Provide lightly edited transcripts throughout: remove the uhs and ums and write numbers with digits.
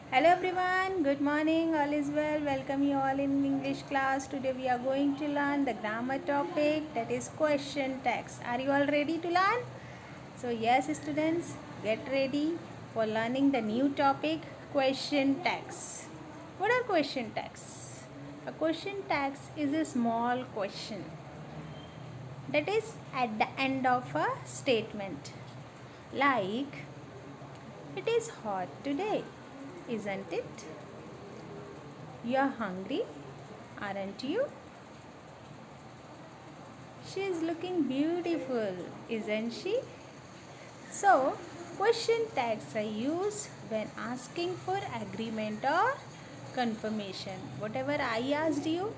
Hello everyone, good morning, all is well. Welcome you all in English class. Today we are going to learn the grammar topic, that is question tags. Are you all ready to learn? So yes students, get ready for learning the new topic, question tags. What are question tags? A question tags is a small question that is at the end of a statement, like it is hot today, isn't it? You're hungry, aren't you? She is looking beautiful, isn't she? So, question tags are used when asking for agreement or confirmation. Whatever I asked you,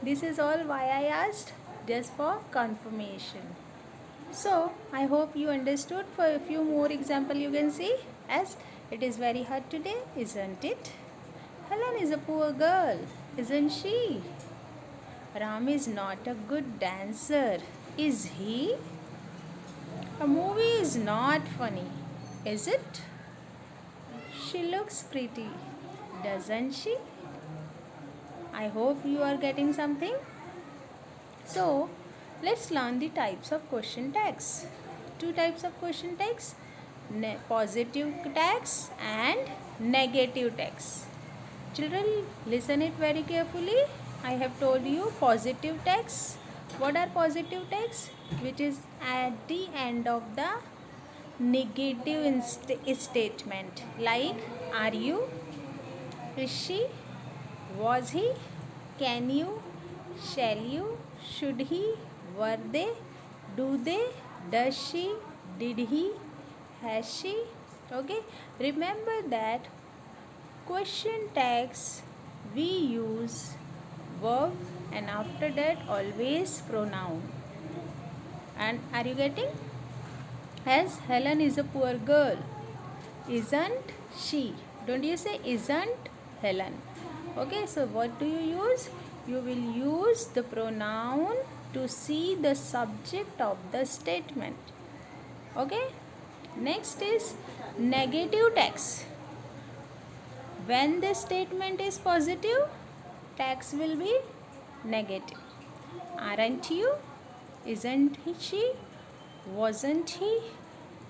this is all why I asked, just for confirmation. So, I hope you understood. For a few more example you can see, as it is very hot today, isn't it? Helen is a poor girl, isn't she? Ram is not a good dancer, is he? A movie is not funny, is it? She looks pretty, doesn't she? I hope you are getting something. So, let's learn the types of question tags. Two types of question tags, positive tags and negative tags. Children, listen it very carefully. I have told you positive tags. What are positive tags? Which is at the end of the negative statement, like are you, is she, was he, can you, shall you, should he, were they, do they, does she, did he, has she. Okay, remember that question tags we use verb and after that always pronoun. And are you getting? As Helen is a poor girl, isn't she? Don't you say isn't Helen? Okay, so what do you use? You will use the pronoun to see the subject of the statement. Okay, next is negative tags. When the statement is positive, tags will be negative. Aren't you? Isn't she? Wasn't he?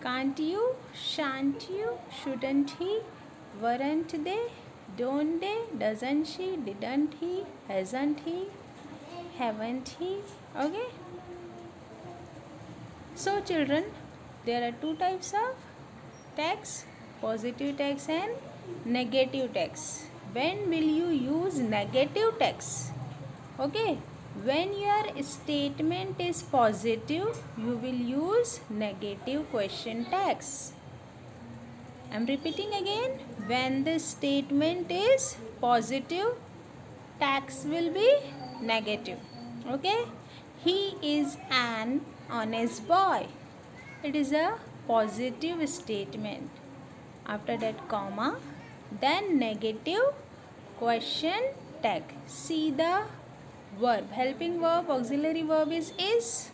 Can't you? Shan't you? Shouldn't he? Weren't they? Don't they? Doesn't she? Didn't he? Hasn't he? Haven't he? Okay? So, children, there are two types of tags, positive tags and negative tags. When will you use negative tags? Okay, when your statement is positive, you will use negative question tags. I am repeating again. When the statement is positive, tags will be negative. Okay, he is an honest boy. It is a positive statement. After that comma, then negative question tag. See the verb, helping verb, auxiliary verb is.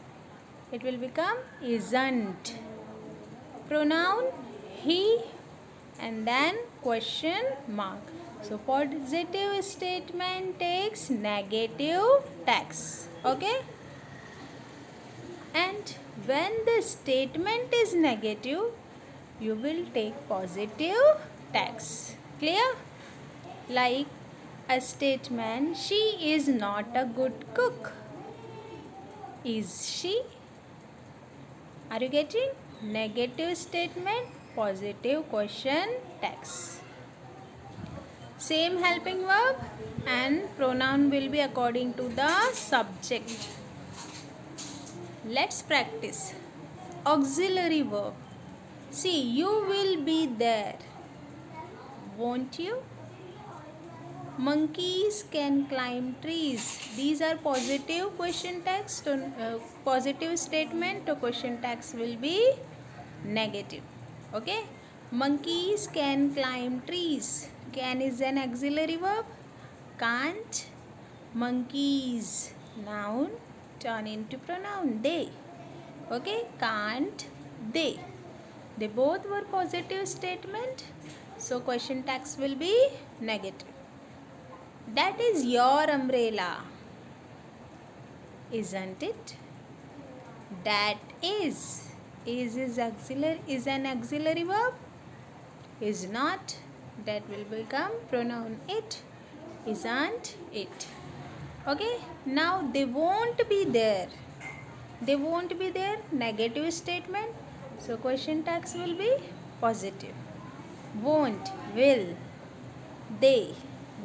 It will become isn't. Pronoun he and then question mark. So positive statement takes negative tags. Okay? And when the statement is negative, you will take positive tags. Clear? Like a statement, she is not a good cook. Is she? Are you getting? Negative statement, positive question tags. Same helping verb and pronoun will be according to the subject. Let's practice. Auxiliary verb. See, you will be there, won't you? Monkeys can climb trees. These are positive question tags. Positive statement to question tags will be negative. Okay? Monkeys can climb trees. Can is an auxiliary verb. Can't. Monkeys. Noun. Turn into pronoun. They. Okay? Can't. They. They both were positive statement. So question text will be negative. That is your umbrella, isn't it? That is auxiliary, is an auxiliary verb, is not. That will become pronoun it, isn't it? Okay, now they won't be there. They won't be there, negative statement. So question text will be positive. Won't, will. They,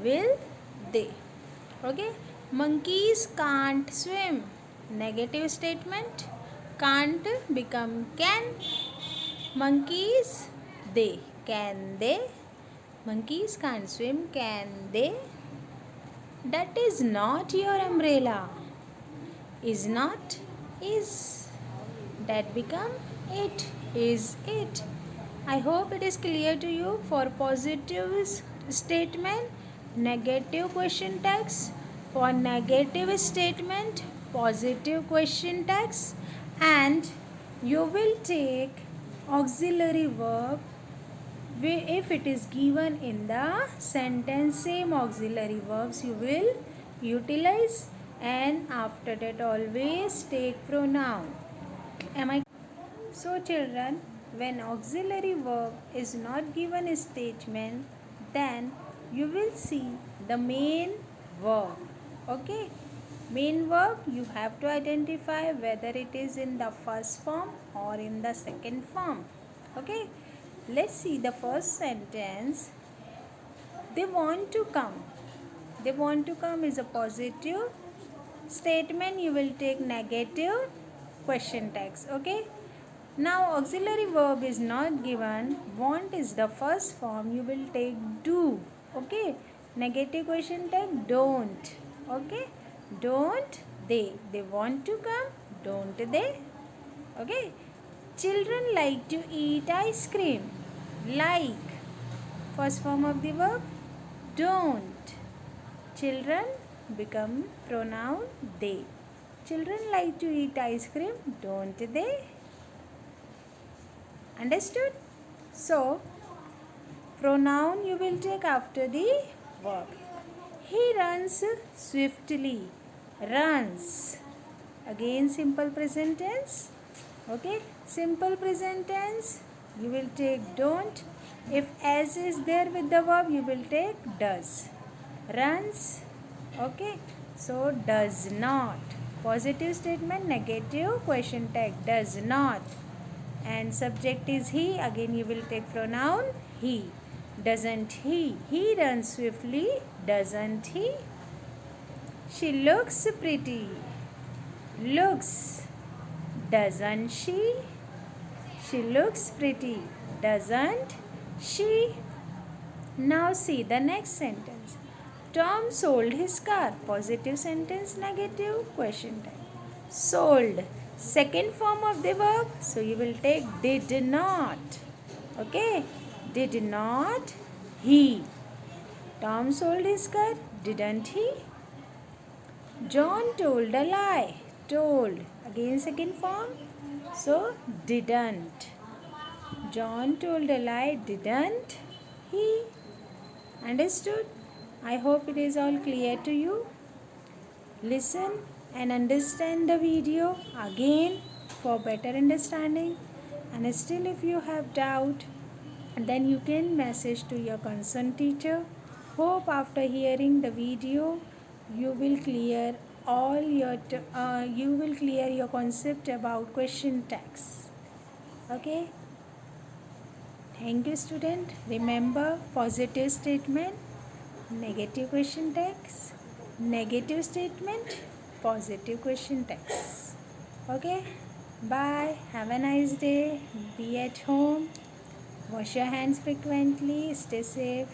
will they. Okay, monkeys can't swim, negative statement. Can't become can. Monkeys, they, can they. Monkeys can't swim, can they? That is not your umbrella, is not, is. That become it, is it. I hope it is clear to you. For positive statement, negative question text. For negative statement, positive question text. And you will take auxiliary verb if it is given in the sentence. Same auxiliary verbs you will utilize, and after that always take pronoun. Am I? So children, when auxiliary verb is not given a statement, then you will see the main verb. Okay, main verb you have to identify whether it is in the first form or in the second form. Okay, let's see the first sentence. They want to come. They want to come is a positive statement. You will take negative question text. Okay, now auxiliary verb is not given. Want is the first form. You will take do. Okay, negative question text don't. Okay, don't they. They want to come, don't they? Okay, children like to eat ice cream. Like, first form of the verb, don't. Children become pronoun they. Children like to eat ice cream, don't they? Understood? So, pronoun you will take after the verb. He runs swiftly. Runs. Again simple present tense. Okay, simple present tense you will take don't. If as is there with the verb, you will take does. Runs. Okay, so does not. Positive statement, negative question tag, does not. And subject is he. Again you will take pronoun he. Doesn't he? He runs swiftly. Doesn't he? She looks pretty. Looks. Doesn't she? She looks pretty. Doesn't she? Now see the next sentence. Tom sold his car. Positive sentence, negative question tag. Sold. Second form of the verb. So you will take did not. Okay. Did not he. Tom sold his car. Didn't he? John told a lie. Told. Again second form. So didn't. John told a lie. Didn't he? Understood? I hope it is all clear to you. Listen and understand the video again for better understanding. And still if you have doubt, then you can message to your concerned teacher. Hope after hearing the video you will clear all your concept about question text. Okay, thank you student. Remember, positive statement, negative question text, negative statement, positive question text. Okay, bye, have a nice day, be at home, wash your hands frequently, stay safe.